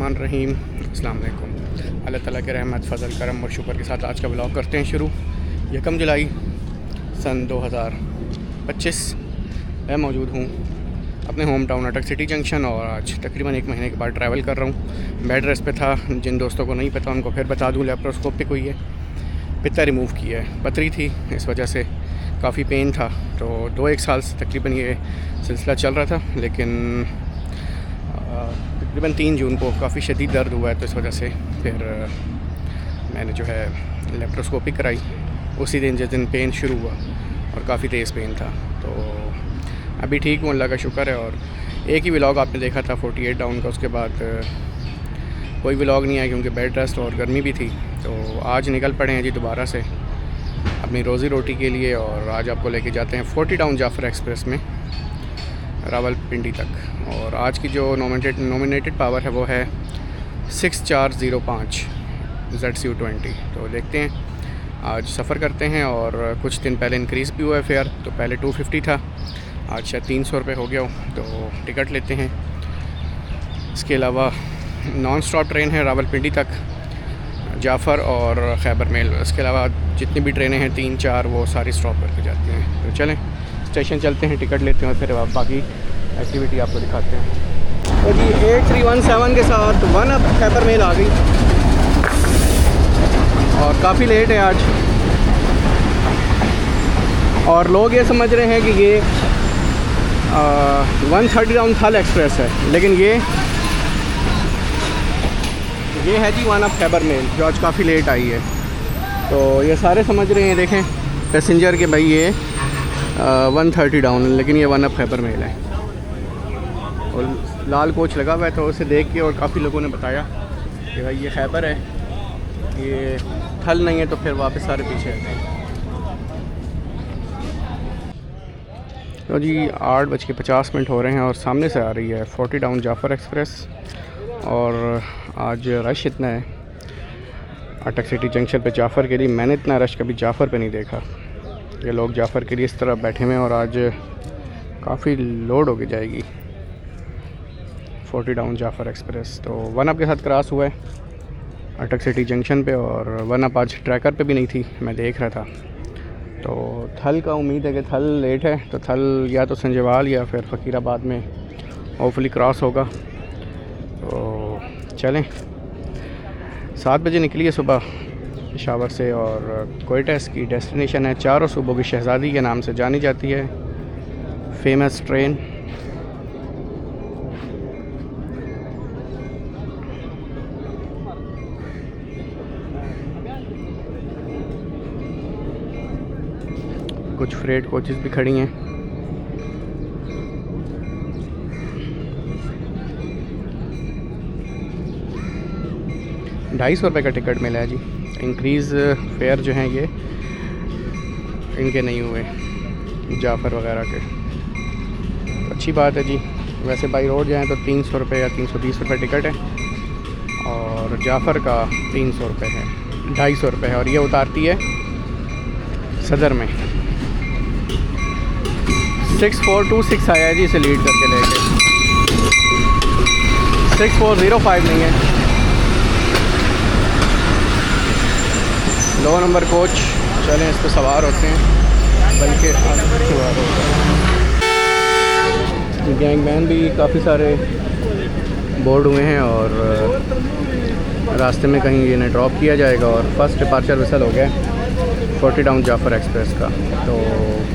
बिस्मिल्लाहिर्रहमानिर्रहीम। अस्सलाम वालेकुम। अल्लाह ताला के रहमत फ़ज़ल करम और शुक्र के साथ आज का ब्लॉग करते हैं शुरू। 1 जुलाई सन 2025 मैं मौजूद हूँ अपने होम टाउन अटक सिटी जंक्शन और आज तकरीबन 1 महीने के बाद ट्रैवल कर रहा हूँ। बेड रेस्ट पे था, जिन दोस्तों को नहीं पता उनको फिर बता दूँ, लेप्रोस्कोपिक हुई है, पित्ता रिमूव किया है, पथरी थी, इस वजह से काफ़ी पेन था। तो 2-1 साल से तकरीबन ये सिलसिला चल रहा था, लेकिन तकरीबन 3 जून को काफ़ी शदीद दर्द हुआ है, तो इस वजह से फिर मैंने जो है लेप्रोस्कोपी कराई उसी दिन जिस दिन पेन शुरू हुआ और काफ़ी तेज़ पेन था। तो अभी ठीक हूँ, अल्लाह का शुक्र है। और एक ही व्लॉग आपने देखा था 48 डाउन का, उसके बाद कोई व्लॉग नहीं आया क्योंकि बेड रेस्ट और गर्मी भी थी। तो आज निकल पड़े हैं जी दोबारा से अपनी रोज़ी रोटी के लिए और आज आपको लेके जाते हैं 40 डाउन जाफ़र एक्सप्रेस में रावलपिंडी तक। और आज की जो नॉमिनेटेड पावर है वो है 6405 ZCU20। तो देखते हैं, आज सफ़र करते हैं। और कुछ दिन पहले इंक्रीज़ भी हुआ है फेयर, तो पहले 250 था, आज शायद 300 रुपये हो गया हो। तो टिकट लेते हैं। इसके अलावा नॉन स्टॉप ट्रेन है रावलपिंडी तक, जाफ़र और खैबर मेल। इसके अलावा जितनी भी ट्रेनें हैं 3-4 वो सारी स्टॉप करके जाती हैं। तो चलें स्टेशन चलते हैं, टिकट लेते हैं और फिर बाकी एक्टिविटी आपको दिखाते हैं। तो जी 8317 के साथ 1 अप खैबर मेल आ गई और काफ़ी लेट है आज। और लोग ये समझ रहे हैं कि ये 130 डाउन थल एक्सप्रेस है, लेकिन ये है जी 1 अप खैबर मेल जो आज काफ़ी लेट आई है। तो ये सारे समझ रहे हैं, देखें पैसेंजर के भाई ये 130 डाउन, लेकिन ये 1 अप खैबर मेल है और लाल कोच लगा हुआ है। तो उसे देख के और काफ़ी लोगों ने बताया कि भाई ये खैबर है, ये थल नहीं है, तो फिर वापस सारे पीछे आते हैं। तो जी 8:50 हो रहे हैं और सामने से आ रही है 40 डाउन जाफ़र एक्सप्रेस। और आज रश इतना है अटक सिटी जंक्शन पे जाफ़र के लिए, मैंने इतना रश कभी जाफ़र पे नहीं देखा। ये लोग जाफ़र के लिए इस तरह बैठे हुए हैं और आज काफ़ी लोड होके जाएगी 40 डाउन जाफ़र एक्सप्रेस। तो 1 अप के साथ क्रॉस हुआ है अटक सिटी जंक्शन पे और 1 अप आज ट्रैकर पे भी नहीं थी, मैं देख रहा था। तो थल का उम्मीद है कि थल लेट है, तो थल या तो संजवाल या फिर फ़कीराबाद में होपफुली क्रॉस होगा। तो चलें, 7 बजे निकली है सुबह पेशावर से और कोयटा इसकी डेस्टिनेशन है। चारों सूबों की शहज़ादी के नाम से जानी जाती है फेमस ट्रेन। कुछ फ्रेट कोचेस भी खड़ी हैं। ₹250 का टिकट मिला है जी। इंक्रीज़ फेयर जो हैं ये इनके नहीं हुए जाफ़र वगैरह के, तो अच्छी बात है जी। वैसे बाई रोड जाएँ तो 300 रुपये या 320 रुपये टिकट है और जाफ़र का 300 रुपये है, 250 रुपये है। और ये उतारती है सदर में। 6426 आया है जी, इसे लीड करके लेके। 6405 नहीं है। 2 नंबर कोच, चलें इस पर सवार होते हैं, बल्कि सवार होते हैं। गैंगमैन भी काफ़ी सारे बोर्ड हुए हैं और रास्ते में कहीं इन्हें ड्रॉप किया जाएगा। और फर्स्ट डिपार्चर विसल हो गया 40 डाउन जाफ़र एक्सप्रेस का। तो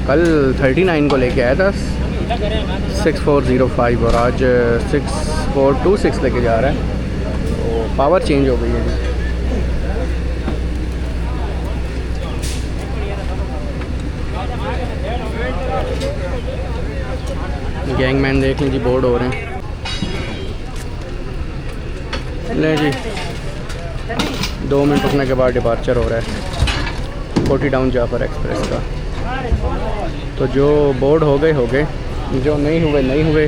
कल 39 को लेके आया था 6405 और आज 6426 लेके जा रहा है। तो पावर चेंज हो गई है जी। गैंगमैन देख लीजिए बोर्ड हो रहे हैं। ले जी 2 मिनट रुकने के बाद डिपार्चर हो रहा है 40 डाउन जाफ़र एक्सप्रेस का। तो जो बोर्ड हो गए, जो नहीं हुए नहीं हुए।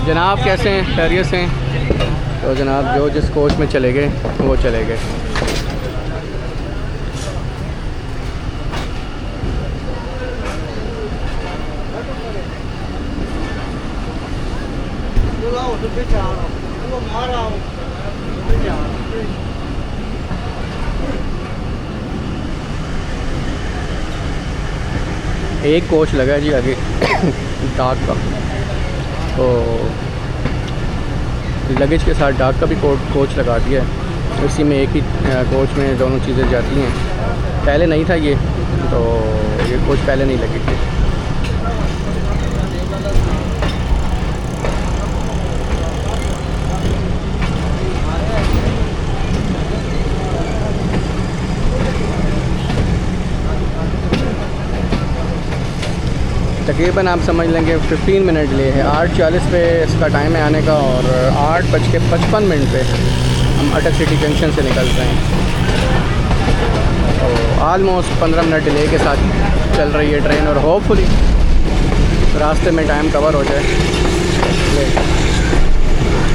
जनाब कैसे हैं, खैरियत से हैं? तो जनाब जो जिस कोच में चले गए वो चले गए। एक कोच लगा है जी आगे डाक का, तो लगेज के साथ डाक का भी कोच लगा दिया है। इसी में एक ही कोच में दोनों चीज़ें जाती हैं। पहले नहीं था ये, तो ये कोच पहले नहीं लगी थी। तकरीबन आप समझ लेंगे 15 मिनट डिले है। 8:40 पे इसका टाइम है आने का और 8:55 पे हम अटक सिटी जंक्शन से निकल रहे हैं। तो आलमोस्ट 15 मिनट डिले के साथ चल रही है ट्रेन और होपफुली रास्ते में टाइम कवर हो जाए।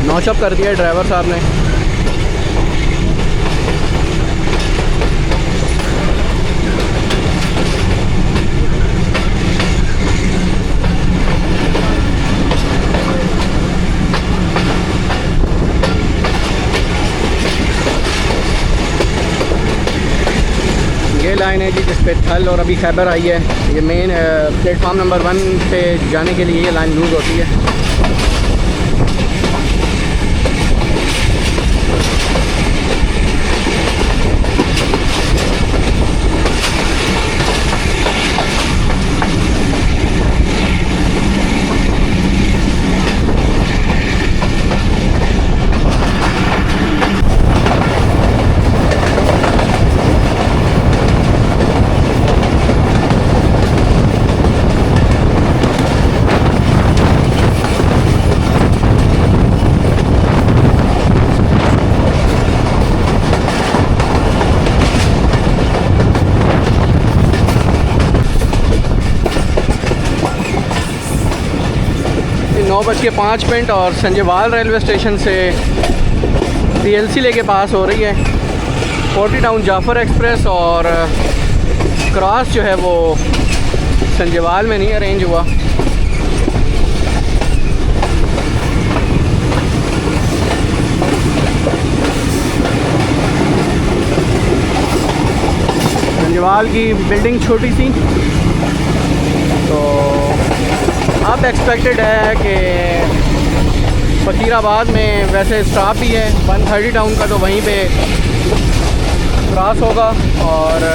नौशब कर दिया है ड्राइवर साहब ने। ये लाइन है जी जिस पे थल और अभी खैबर आई है। ये मेन प्लेटफॉर्म नंबर 1 पे जाने के लिए ये लाइन यूज़ होती है। नौ बज के 5 मिनट और संजयवाल रेलवे स्टेशन से PLC के पास हो रही है। 40 टाउन जाफ़र एक्सप्रेस और क्रॉस जो है वो संजयवाल में नहीं अरेंज हुआ। संजयवाल की बिल्डिंग छोटी सी, तो अब एक्सपेक्टेड है कि फ़कीराबाद में वैसे स्टॉप भी है 130 टाउन का, तो वहीं पे क्रॉस होगा। और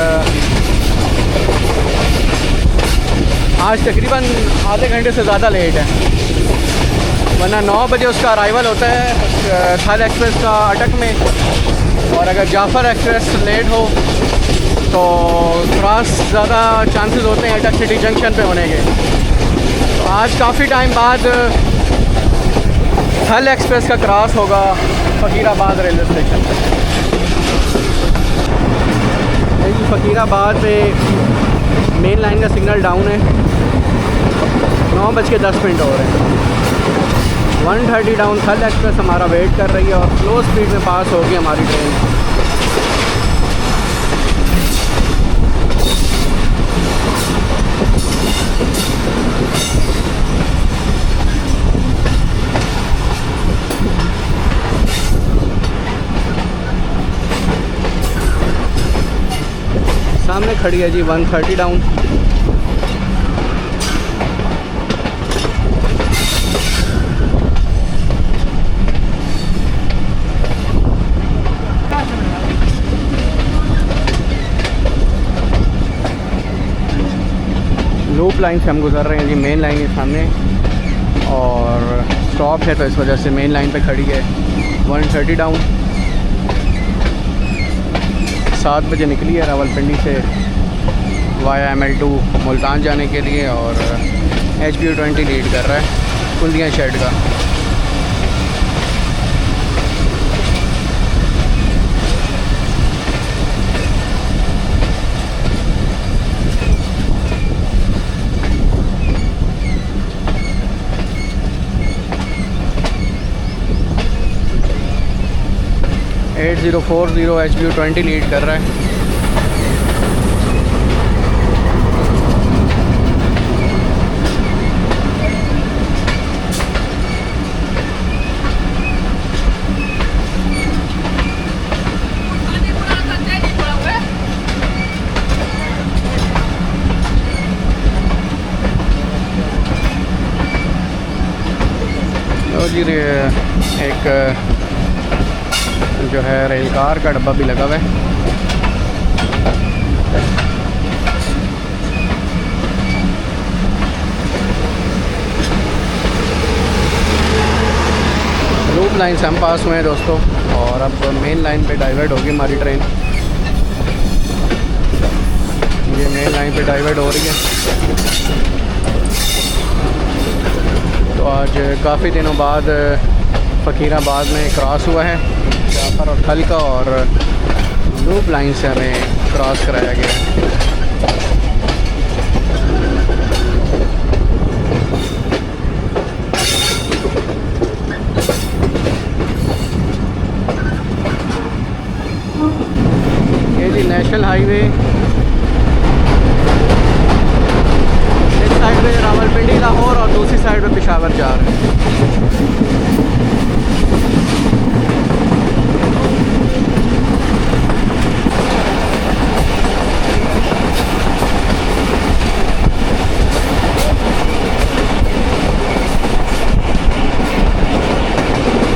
आज तकरीबन आधे घंटे से ज़्यादा लेट है, वरना 9 बजे उसका अराइवल होता है थल एक्सप्रेस का अटक में। और अगर जाफ़र एक्सप्रेस लेट हो तो क्रॉस ज़्यादा चांसेस होते हैं अटक सिटी जंक्शन पे होने के। आज काफ़ी टाइम बाद थल एक्सप्रेस का क्रॉस होगा फ़कीराबाद रेलवे स्टेशन। फ़कीराबाद पे मेन लाइन का सिग्नल डाउन है। 9:10 हो रहे हैं। 130 डाउन थल एक्सप्रेस हमारा वेट कर रही है और स्लो स्पीड में पास होगी हमारी ट्रेन। सामने खड़ी है जी 130 डाउन। लूप लाइन से हम गुजर रहे हैं जी। मेन लाइन है सामने और स्टॉप है, तो इस वजह से मेन लाइन पे खड़ी है। 130 डाउन 7 बजे निकली है रावलपिंडी से वाया ML2 मुल्तान जाने के लिए और HBU20 लीड कर रहा है कुंदिया शेड का। (8040) HBU20 लीड कर रहा है। बिजली एक जो है रेल कार का डब्बा भी लगा हुआ है। लूप लाइन से हम पास हुए हैं दोस्तों, और अब मेन लाइन पे डाइवर्ट होगी हमारी ट्रेन। ये मेन लाइन पे डाइवर्ट हो रही है। तो आज काफ़ी दिनों बाद फ़कीराबाद में क्रॉस हुआ है जाफर और खल का, और लूप लाइन से हमें क्रॉस कराया गया है। ये जी नेशनल हाईवे, एक साइड पे रावलपिंडी लाहौर और दूसरी साइड पे पेशावर जा रहे हैं।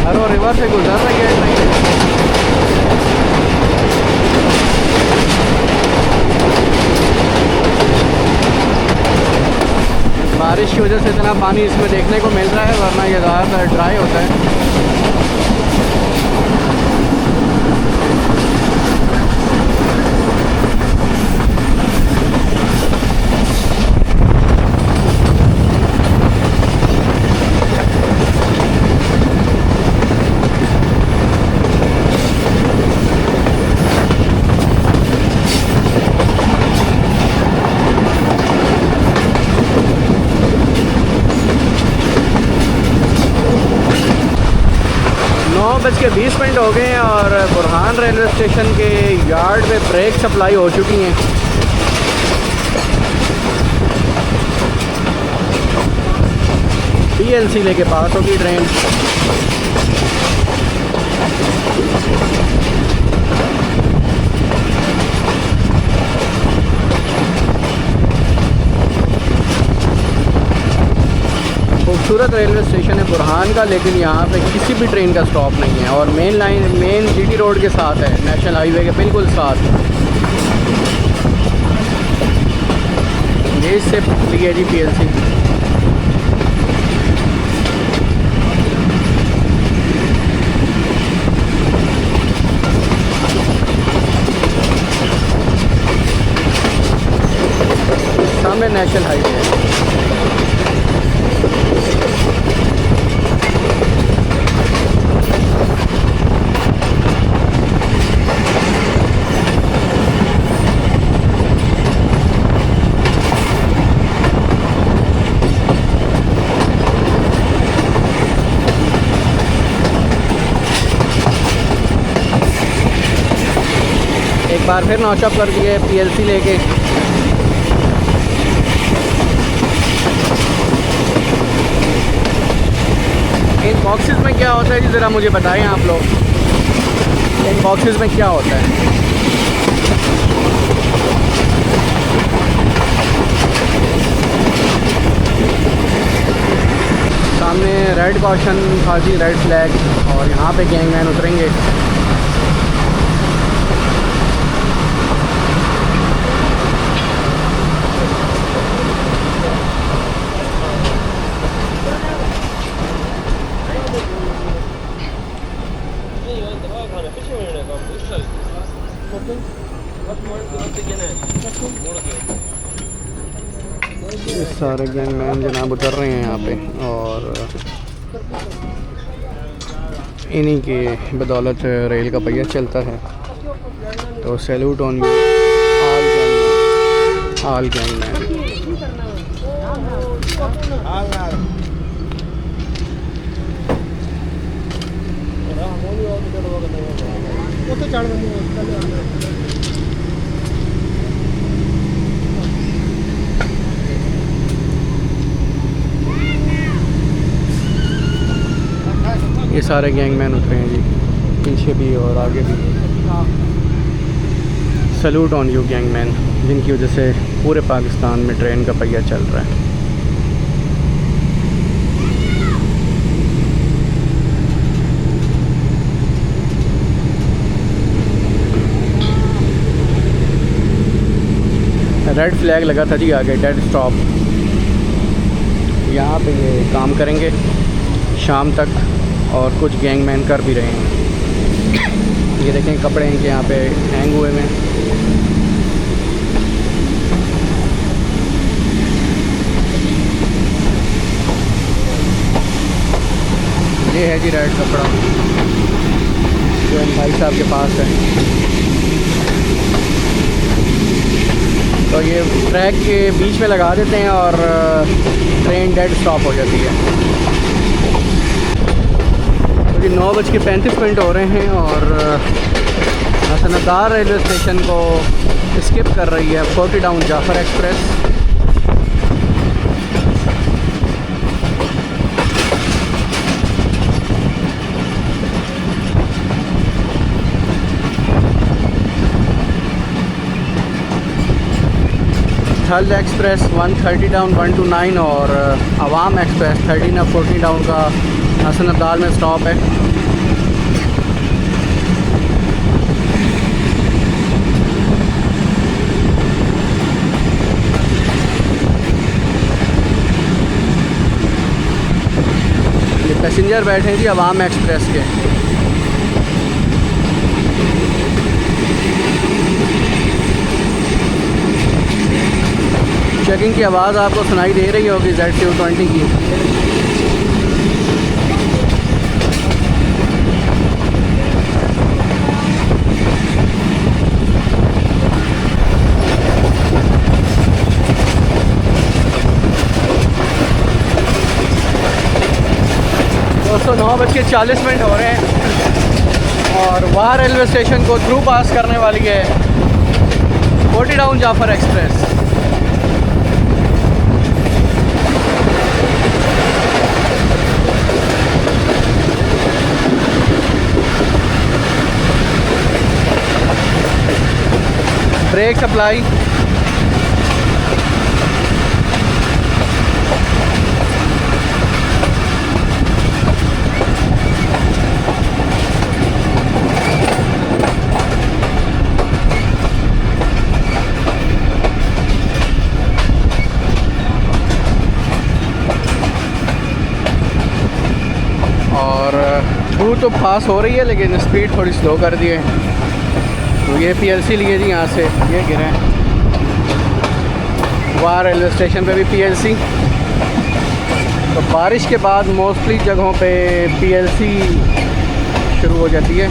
हरो रिवर से गुजर रही है ट्रेन। बारिश की वजह से इतना पानी इसमें देखने को मिल रहा है, वरना ये ज़्यादातर ड्राई होता है। बज के 20 मिनट हो गए हैं और बुरहान रेलवे स्टेशन के यार्ड में ब्रेक सप्लाई हो चुकी हैं। PLC लेके पास होगी ट्रेन। खूबसूरत रेलवे स्टेशन है बुरहान का, लेकिन यहाँ पे किसी भी ट्रेन का स्टॉप नहीं है, और main line main GT road के साथ है, नेशनल हाईवे के बिल्कुल साथ। ये इससे लिए जी PLC। सामने नेशनल हाईवे है। एक बार फिर नॉचअप कर दिए PLC लेके। इन बॉक्सेस में क्या होता है जी, ज़रा मुझे बताएं आप लोग, इन बॉक्सेस में क्या होता है? सामने रेड कॉशन था जी, रेड फ्लैग, और यहाँ पे गैंगमैन उतरेंगे। ये सारे गैंगमैन जनाब उतर रहे हैं यहाँ पे, और इन्हीं के बदौलत रेल का पहिया चलता है। तो सैल्यूट ऑन ऑल गैंगमैन। ये सारे गैंगमैन उतरे हैं जी, पीछे भी और आगे भी। सैल्यूट ऑन यू गैंगमैन, जिनकी वजह से पूरे पाकिस्तान में ट्रेन का पहिया चल रहा है। रेड फ्लैग लगा था जी आगे, डेड स्टॉप। यहाँ पे ये काम करेंगे शाम तक और कुछ गैंगमैन कर भी रहे हैं। ये देखें कपड़े इनके यहाँ पे हैंग हुए हैं। ये है जी रेड कपड़ा जो इन भाई साहब के पास है। तो ये ट्रैक के बीच में लगा देते हैं और ट्रेन डेड स्टॉप हो जाती है। तो ये 9:35 हो रहे हैं और हसनदार रेलवे स्टेशन को स्किप कर रही है 40 डाउन जाफ़र एक्सप्रेस। थल एक्सप्रेस 130 डाउन 1 to 9 और अवाम एक्सप्रेस 13 और 14 डाउन का हसन अब्दाल में स्टॉप है। ये पैसेंजर बैठे हैं जी अवाम एक्सप्रेस के। चेकिंग की आवाज़ आपको सुनाई दे रही होगी ZTO20 की। दोस्तों 9:40 हो रहे हैं और वहाँ रेलवे स्टेशन को थ्रू पास करने वाली है 40 down Jaffar express. Brake supply, और थ्रू तो पास हो रही है लेकिन स्पीड थोड़ी स्लो कर दी है। तो ये PLC लिए जी यहाँ से ये गिरे। वहाँ रेलवे स्टेशन पे भी PLC। तो बारिश के बाद मोस्टली जगहों पे PLC शुरू हो जाती है।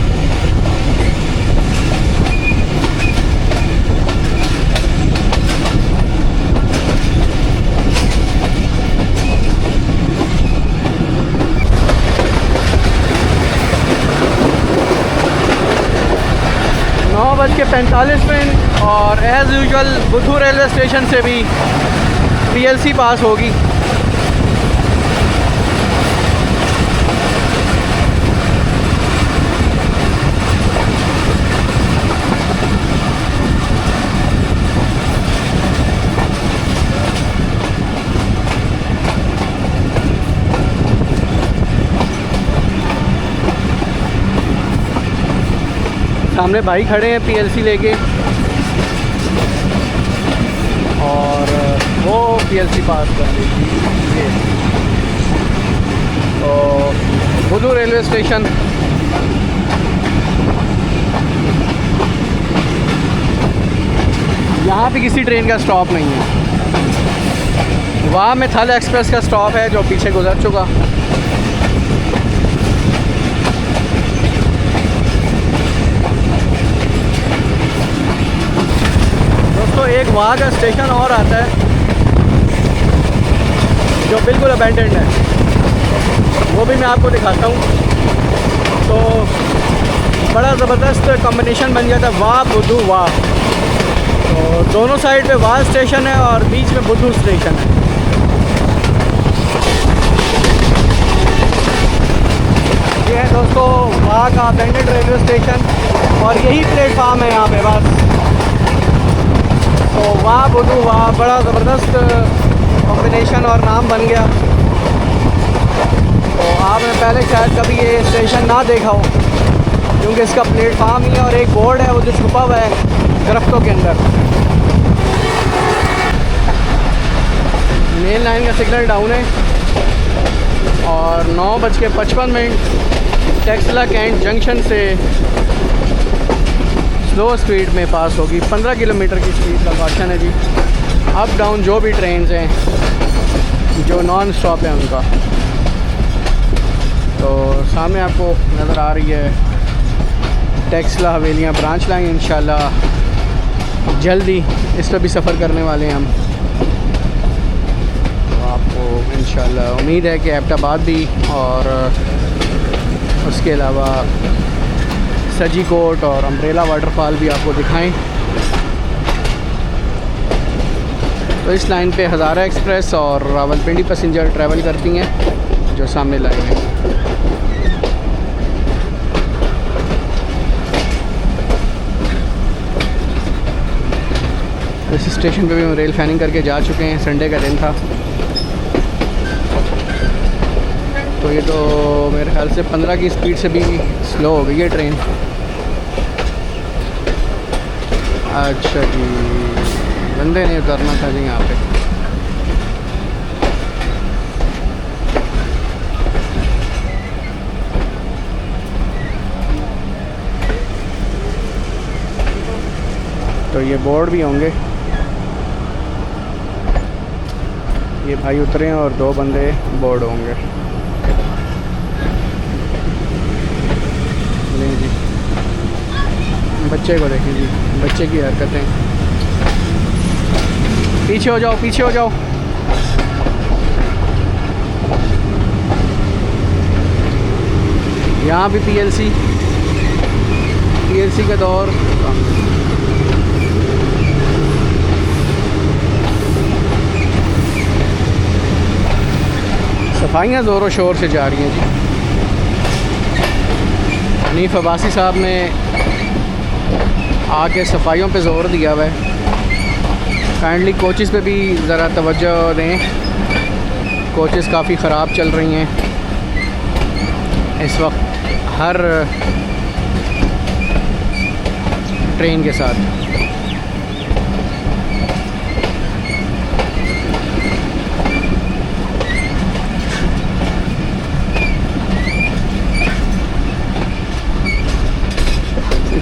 के 45 और एज़ यूजुअल बुद्धू रेलवे स्टेशन से भी PLC पास होगी। सामने भाई खड़े हैं PLC लेके और वो PLC पास कर लीजिए। तो बुद्धू रेलवे स्टेशन यहाँ पे किसी ट्रेन का स्टॉप नहीं है। वहाँ में थल एक्सप्रेस का स्टॉप है जो पीछे गुजर चुका। तो एक वहाँ का स्टेशन और आता है जो बिल्कुल अबैंडन्ड है, वो भी मैं आपको दिखाता हूँ। तो बड़ा ज़बरदस्त कॉम्बिनेशन बन गया था वाह बुद्धू वाह। तो दोनों साइड पे वाह स्टेशन है और बीच में बुद्धू स्टेशन है। ये है दोस्तों वहाँ का अबैंडन्ड रेलवे स्टेशन और यही प्लेटफार्म है यहाँ पे बस। तो वाह बुद्धू वाह बड़ा ज़बरदस्त कॉम्बिनेशन और नाम बन गया। तो आपने पहले शायद कभी ये स्टेशन ना देखा हो क्योंकि इसका प्लेटफार्म ही है और एक बोर्ड है वो जो छुपा हुआ है दरख्तों के अंदर। मेन लाइन का सिग्नल डाउन है और 9:55 टेक्सला कैंट जंक्शन से स्लो स्पीड में पास होगी। 15 किलोमीटर की स्पीड का कॉशन है जी। अप डाउन जो भी ट्रेन्स हैं जो नॉन स्टॉप है उनका। तो सामने आपको नज़र आ रही है टेक्सला हवेलियाँ ब्रांच लाइन। इंशाल्लाह जल्दी इस पर भी सफ़र करने वाले हैं हम। तो आपको इंशाल्लाह उम्मीद है कि एबटाबाद भी और उसके अलावा सजी कोट और अम्ब्रेला वाटरफॉल भी आपको दिखाएं। तो इस लाइन पे हज़ारा एक्सप्रेस और रावलपिंडी पैसेंजर ट्रैवल करती हैं जो सामने लाइन है। इस स्टेशन पे भी हम रेल फैनिंग करके जा चुके हैं। संडे का दिन था तो ये तो मेरे ख्याल से 15 की स्पीड से भी स्लो हो गई है ट्रेन। अच्छा जी, बंदे नहीं उतरना था जी यहाँ पे। तो ये बोर्ड भी होंगे। ये भाई उतरे हैं और 2 बंदे बोर्ड होंगे। नहीं जी, बच्चे को देखें जी, बच्चे की हरकतें। पीछे हो जाओ, पीछे हो जाओ। यहाँ भी पीएलसी का दौर। सफाइयाँ ज़ोरों शोर से जा रही हैं जी। हनीफ अब्बासी साहब ने आके सफाइयों पे ज़ोर दिया हुआ है। काइंडली कोचेज़ पे भी ज़रा तवज्जो दें। कोचेज़ काफ़ी ख़राब चल रही हैं इस वक्त हर ट्रेन के साथ।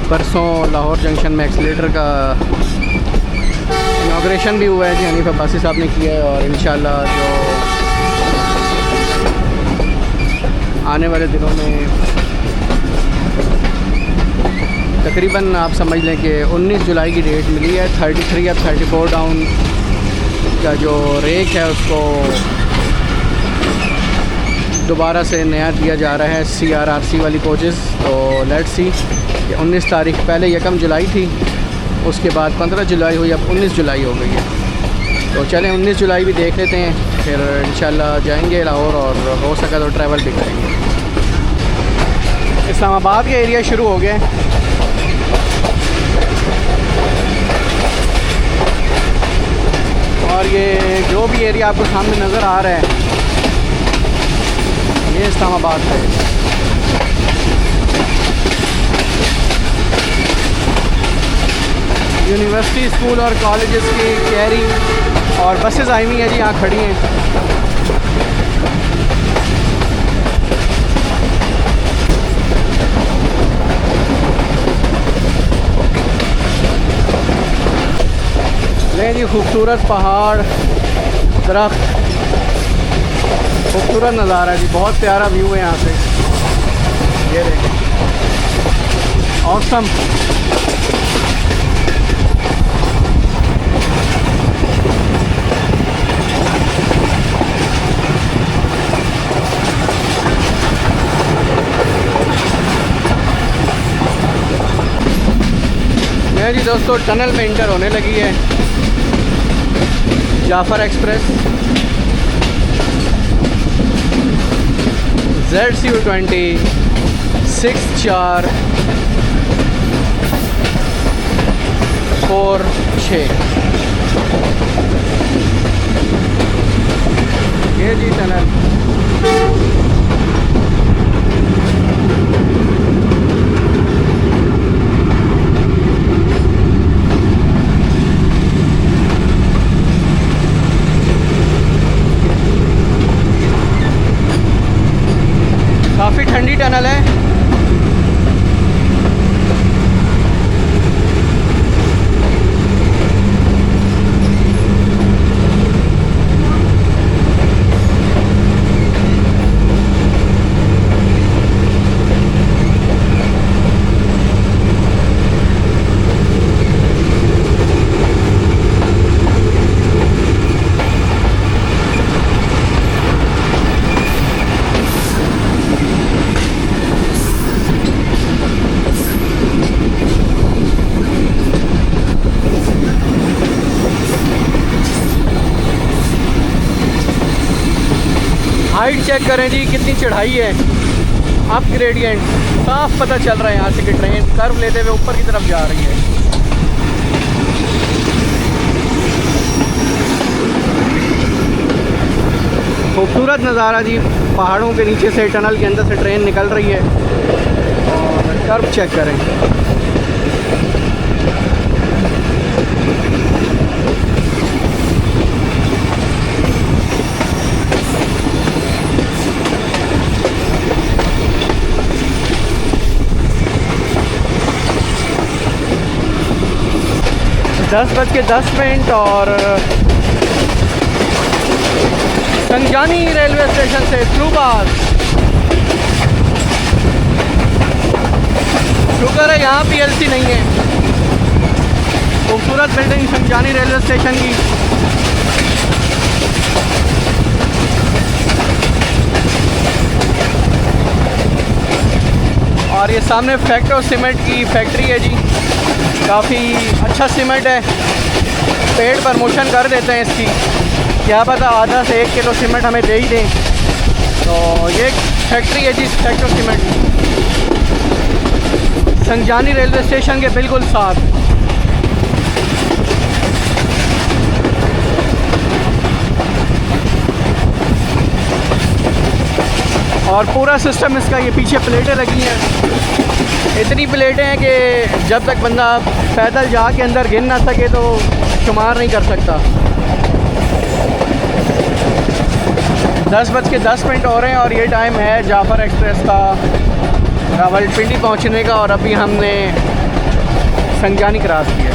परसों लाहौर जंक्शन में एक्सीलेटर का इनाग्रेशन भी हुआ है जी, हनीफ अब्बासी साहब ने किया है। और इंशाल्लाह जो आने वाले दिनों में तकरीबन आप समझ लें कि 19 जुलाई की डेट मिली है। 33 या 34 डाउन का जो रेक है उसको दोबारा से नया दिया जा रहा है CRRC वाली कोचेज़। तो लेट्स सी कि 19 तारीख पहले 1 जुलाई थी, उसके बाद 15 जुलाई हुई, अब 19 जुलाई हो गई है। तो चलें 19 जुलाई भी देख लेते हैं, फिर इंशाल्लाह जाएंगे लाहौर और हो सका तो ट्रैवल भी करेंगे। इस्लामाबाद के एरिया शुरू हो गए। और ये जो भी एरिया आपको सामने नज़र आ रहा है ये इस्लामाबाद है। यूनिवर्सिटी, स्कूल और कॉलेजेस की कैरी और बसेस आई हुई हैं जी, यहाँ खड़ी हैं। ले जी, खूबसूरत पहाड़, दरख्त, खूबसूरत नज़ारा है जी। बहुत प्यारा व्यू है यहाँ से। ये देखें, ऑसम। जी दोस्तों, टनल में इंटर होने लगी है जाफ़र एक्सप्रेस। ZCU20 6446 ये जी टनल। हाइट चेक करें जी, कितनी चढ़ाई है, अप ग्रेडियंट साफ पता चल रहा है यहाँ से कि ट्रेन कर्व लेते हुए ऊपर की तरफ जा रही है। खूबसूरत नज़ारा जी, पहाड़ों के नीचे से टनल के अंदर से ट्रेन निकल रही है और कर्व चेक करें। दस बज के 10 और संजानी रेलवे स्टेशन से थ्रू पास। शुक्र है यहाँ पीएलसी नहीं है। खूबसूरत बिल्डिंग संजानी रेलवे स्टेशन की। और ये सामने फैक्ट्री सीमेंट की फैक्ट्री है जी, काफ़ी अच्छा सीमेंट है। पेड प्रमोशन कर देते हैं इसकी, क्या पता आधा से 1 किलो सीमेंट हमें दे ही दें। तो ये फैक्ट्री है जी फैक्ट्री सीमेंट, संजानी रेलवे स्टेशन के बिल्कुल साथ। और पूरा सिस्टम इसका, ये पीछे प्लेटें लगी हैं, इतनी प्लेटें हैं कि जब तक बंदा पैदल जाके अंदर गिन ना सके तो शुमार नहीं कर सकता। 10 बज के 10 हो रहे हैं और ये टाइम है जाफ़र एक्सप्रेस का रावलपिंडी पहुंचने का, और अभी हमने संजानी क्रॉस किया।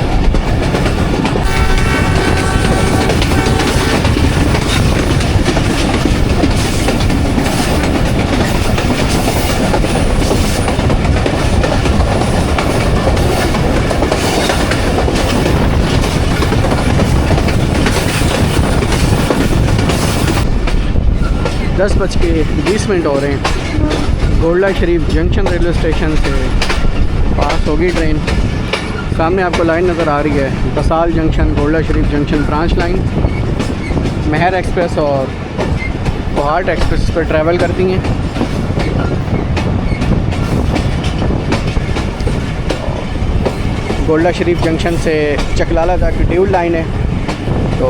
दस बज के 20 हो रहे हैं। गोल्डा शरीफ जंक्शन रेलवे स्टेशन से पास होगी ट्रेन। सामने आपको लाइन नज़र आ रही है, बसाल जंक्शन, गोल्डा शरीफ जंक्शन ब्रांच लाइन, महर एक्सप्रेस और पहाड़ एक्सप्रेस पर ट्रैवल करती हैं। गोल्डा शरीफ जंक्शन से चकलाला तक ड्यूल लाइन है। तो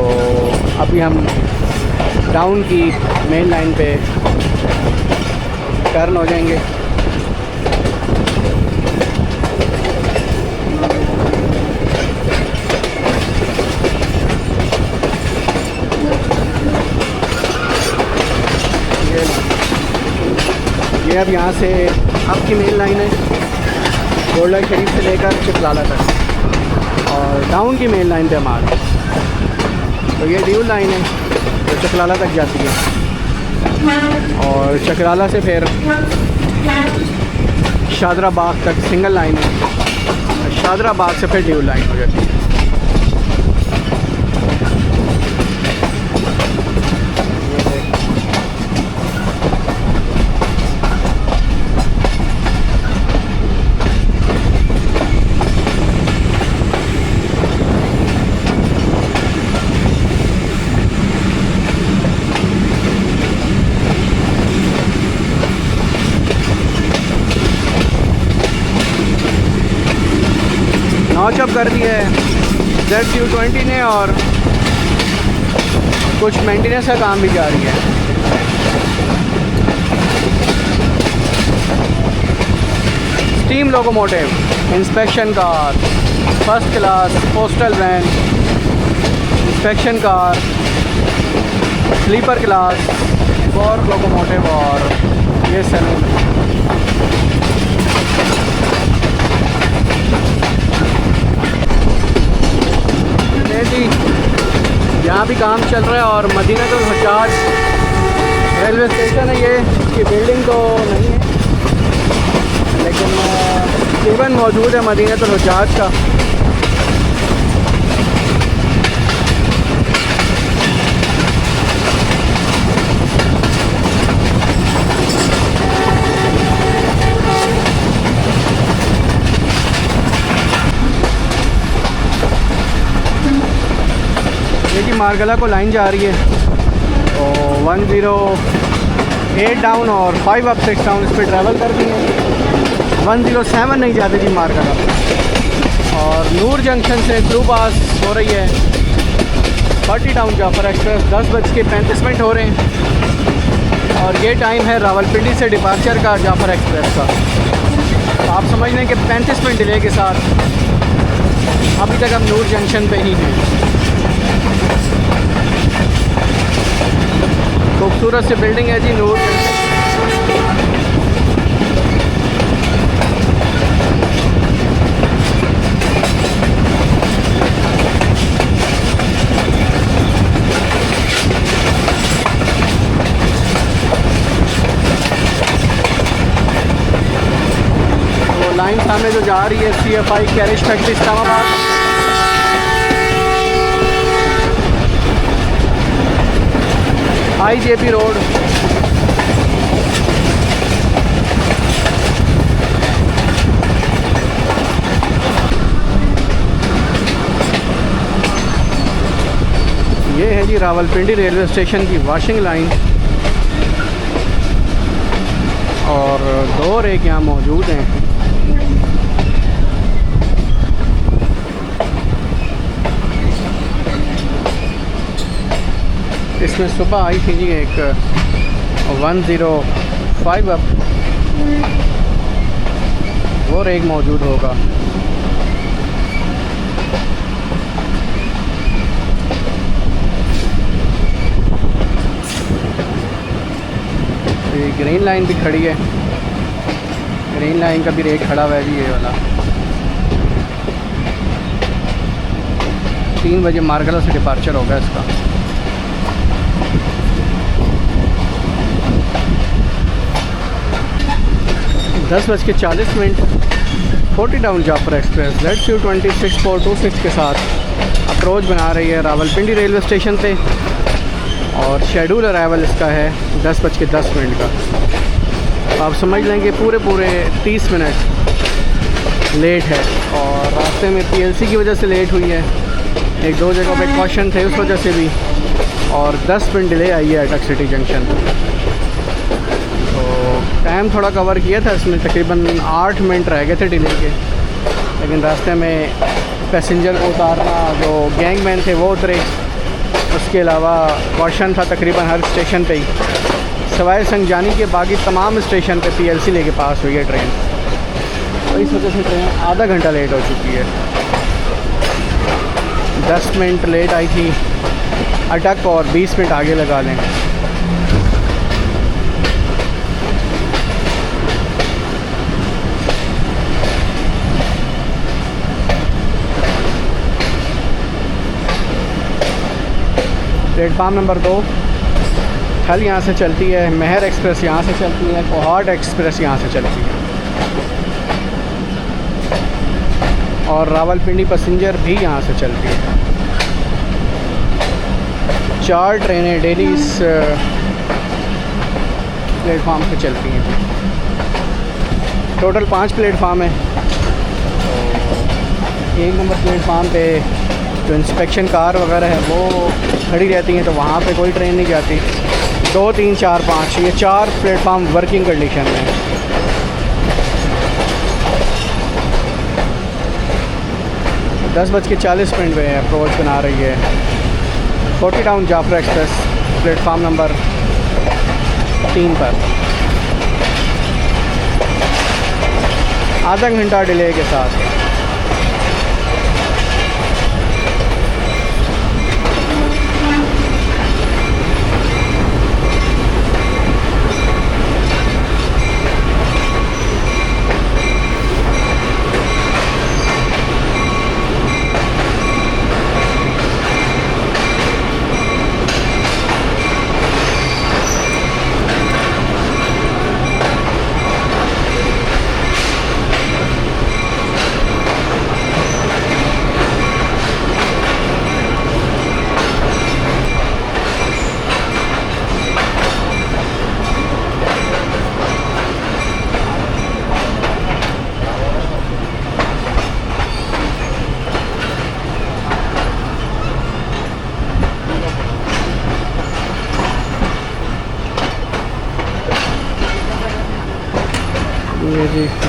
अभी हम डाउन की मेन लाइन पे टर्न हो जाएंगे। ये अब यहाँ से अप की मेन लाइन है, गोल्डा शरीफ से लेकर चकलाला तक, और डाउन की मेन लाइन पे हमारा। तो ये ड्यूल लाइन है जो चकलाला तक जाती है, और चकलाला से फिर शादरा बाग तक सिंगल लाइन है, शादरा बाग से फिर ड्यूल लाइन हो जाती है। नॉचअप कर दिया है ZQ20 ने, और कुछ मेंटेनेंस का काम भी जारी है। Steam locomotive, inspection car, first class postal van, inspection car, sleeper class, और लोकोमोटिव, और ये सैलून। जी यहाँ भी काम चल रहा है, और मदीनातुल हुज्जाज रेलवे स्टेशन है ये। इसकी बिल्डिंग तो नहीं है, लेकिन तकरीबन मौजूद है मदीनातुल हुज्जाज का। मारगला को लाइन जा रही है, तो 10 8 डाउन और 5 अप 6 डाउन इस पर ट्रैवल कर दिए। 107 नहीं जाती थी मार्केट अब। और नूर जंक्शन से थ्रू पास हो रही है 40 डाउन जाफर एक्सप्रेस। 10:35 हो रहे हैं और ये टाइम है रावलपिंडी से डिपार्चर का जाफर एक्सप्रेस का। आप समझ लें कि 35 मिनट डिले के साथ अभी तक हम नूर जंक्शन पे ही हैं। खूबसूरत सी बिल्डिंग है जी नूर जंक्शन। तो लाइन सामने जो जा रही है CFI carriage factory Islamabad. IJP road. ये है जी रावलपिंडी रेलवे स्टेशन की वॉशिंग लाइन और 2 रेक यहाँ मौजूद हैं। इसमें सुबह आई थी जी एक 105 अप, वो रेक मौजूद होगा। ये ग्रीन लाइन भी खड़ी है, ग्रीन लाइन का भी रेक खड़ा हुआ है जी ये वाला। 3 बजे मार्गला से डिपार्चर होगा इसका। दस बज के 40 minute 40 down Jaffar express ZQ26426 के साथ अप्रोच बना रही है रावलपिंडी रेलवे स्टेशन पे और शेड्यूल अराइवल इसका है 10:10 का। आप समझ लेंगे पूरे 30 मिनट लेट है और रास्ते में PLC की वजह से लेट हुई है। 1-2 जगह पे कॉशन थे उस वजह से भी और 10 मिनट डिले आई है अटक सिटी जंक्शन। तो टाइम थोड़ा कवर किया था इसमें, तकरीबन 8 मिनट रह गए थे डिले के, लेकिन रास्ते में पैसेंजर को उतारना, जो गैंगमैन थे वो उतरे। उसके अलावा कॉशन था तकरीबन हर स्टेशन पे ही, सवाए संगजानी के बाकी तमाम स्टेशन पे PLC लेके पास हुई है ट्रेन। तो इस वजह से ट्रेन आधा घंटा लेट हो चुकी है। 10 मिनट लेट आई थी अटक और 20 मिनट आगे लगा लें। प्लेटफार्म नंबर 2 कल यहाँ से चलती है, मेहर एक्सप्रेस यहाँ से चलती है, कोहाट एक्सप्रेस यहाँ से चलती है और रावलपिंडी पैसेंजर भी यहाँ से चलती है। 4 ट्रेनें डेली इस प्लेटफार्म पे चलती हैं। टोटल 5 प्लेटफार्म है। तो 1 नंबर प्लेटफार्म पे जो इंस्पेक्शन कार वगैरह है वो खड़ी रहती हैं, तो वहाँ पे कोई ट्रेन नहीं जाती। 2, 3, 4, 5 ये 4 प्लेटफार्म वर्किंग कंडीशन में है। तो 10:40 पे अप्रोच बना रही है 40 down Jaffar express platform number 3 पर आधा घंटा डिले के साथ।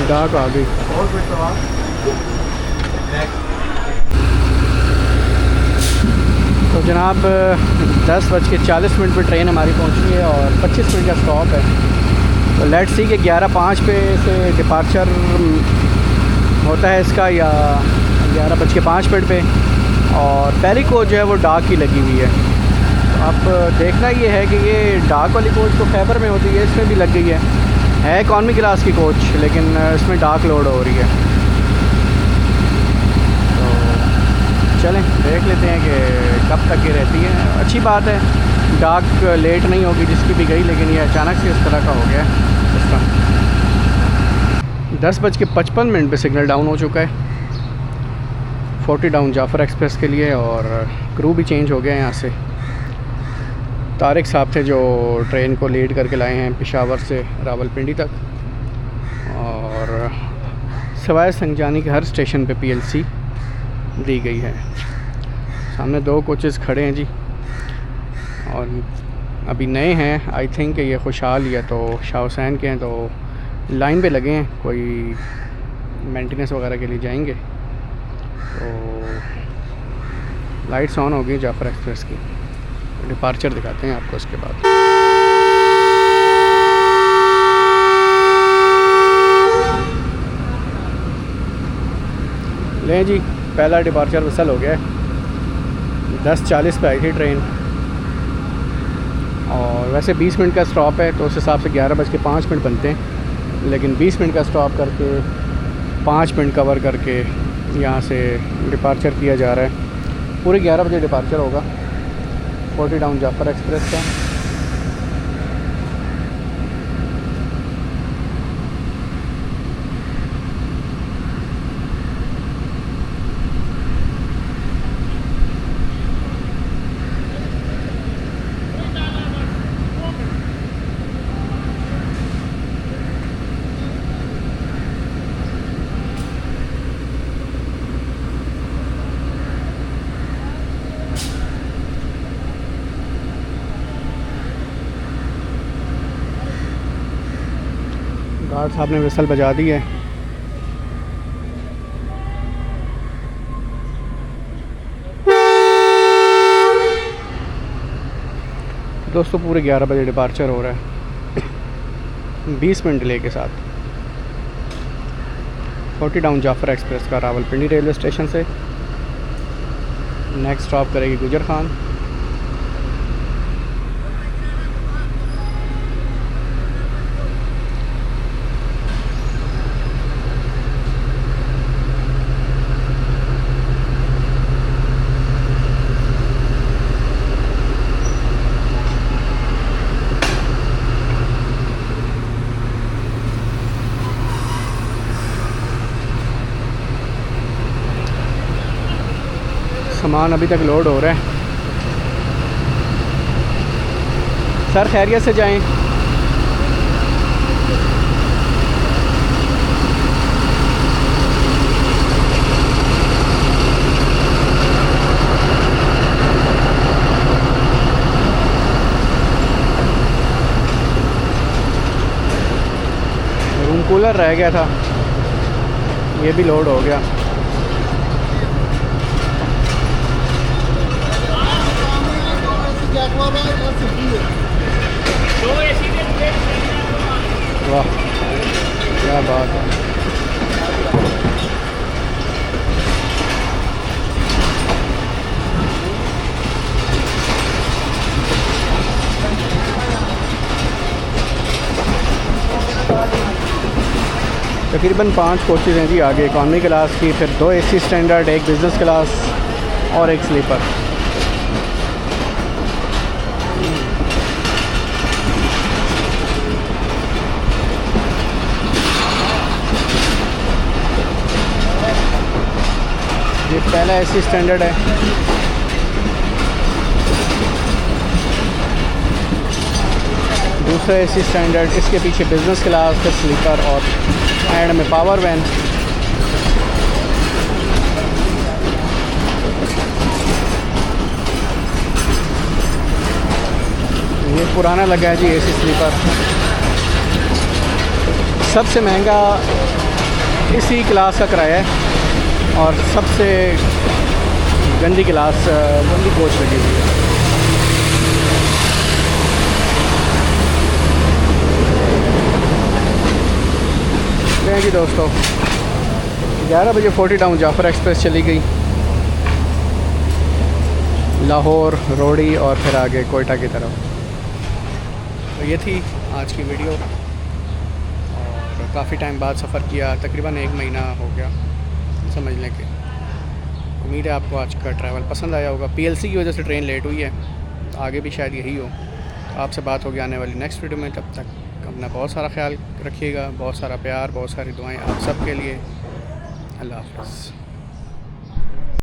डाक आ गई। तो जनाब 10:40 पर ट्रेन हमारी पहुंची है और 25 मिनट का स्टॉप है। तो लेट्स सी कि 11:05 पे से डिपार्चर होता है इसका या 11:05 पे। और पहली कोच जो है वो डाक की लगी हुई है। तो अब देखना ये है कि ये डाक वाली कोच तो खैबर में होती है, इसमें भी लग गई है इकॉनमी क्लास की कोच, लेकिन इसमें डाक लोड हो रही है। तो चलें देख लेते हैं कि कब तक ये रहती है। अच्छी बात है, डाक लेट नहीं होगी जिसकी भी गई, लेकिन ये अचानक से इस तरह का हो गया है सिस्टम। 10:55 पे सिग्नल डाउन हो चुका है 40 डाउन जाफ़र एक्सप्रेस के लिए, और क्रू भी चेंज हो गया है। यहाँ से तारिक साहब थे जो ट्रेन को लीड करके लाए हैं पेशावर से रावलपिंडी तक, और सवाए संजानी के हर स्टेशन पे PLC दी गई है। सामने 2 कोचेस खड़े हैं जी, और अभी नए हैं। आई थिंक ये खुशहाल या तो शाह हुसैन के हैं, तो लाइन पे लगे हैं, कोई मेंटेनेंस वगैरह के लिए जाएंगे। तो लाइट्स ऑन हो गई जाफ़र एक्सप्रेस की। डिपार्चर दिखाते हैं आपको उसके बाद। लें जी, पहला डिपार्चर वसल हो गया है। 10:40 पे आई थी ट्रेन, और वैसे 20 मिनट का स्टॉप है, तो उस हिसाब से 11:05 बनते हैं, लेकिन 20 मिनट का स्टॉप करके 5 मिनट कवर करके यहाँ से डिपार्चर किया जा रहा है। पूरे 11 बजे डिपार्चर होगा 40 डाउन जाफ़र एक्सप्रेस का। गार्ड साहब ने विसल बजा दी है। दोस्तों पूरे 11 बजे डिपार्चर हो रहा है 20 मिनट डिले के साथ 40 डाउन जाफ़र एक्सप्रेस का रावलपिंडी रेलवे स्टेशन से। नेक्स्ट स्टॉप करेगी गुजर खान। सामान अभी तक लोड हो रहा है। सर खैरियत से जाएं। रूम कूलर रह गया था, ये भी लोड हो गया। वाह क्या बात है। तकरीबन 5 कोचेज़ हैं जी आगे इकॉनमी क्लास की, फिर 2 AC स्टैंडर्ड, 1 बिज़नेस क्लास और 1 स्लीपर। ये पहला AC स्टैंडर्ड है। दूसरा AC स्टैंडर्ड, इसके पीछे बिज़नेस क्लास, फिर स्लीपर और एंड में पावर वैन। ये पुराना लगा है जी AC स्लीपर। सबसे महंगा इसी क्लास का किराया है और सबसे गंदी क्लास गंदी कोच लगी हुई है। जी दोस्तों 11 बजे 40 टाउन जाफ़र एक्सप्रेस चली गई, लाहौर, रोड़ी और फिर आगे कोयटा की तरफ। तो ये थी आज की वीडियो और काफ़ी टाइम बाद सफ़र किया, तकरीबन 1 महीना हो गया समझ लें कि। उम्मीद है आपको आज का ट्रैवल पसंद आया होगा। पीएलसी की वजह से ट्रेन लेट हुई है, आगे भी शायद यही हो। आपसे बात होगी आने वाली नेक्स्ट वीडियो में। तब तक अपना बहुत सारा ख्याल रखिएगा, बहुत सारा प्यार, बहुत सारी दुआएं आप सब के लिए। अल्लाह हाफ़िज़।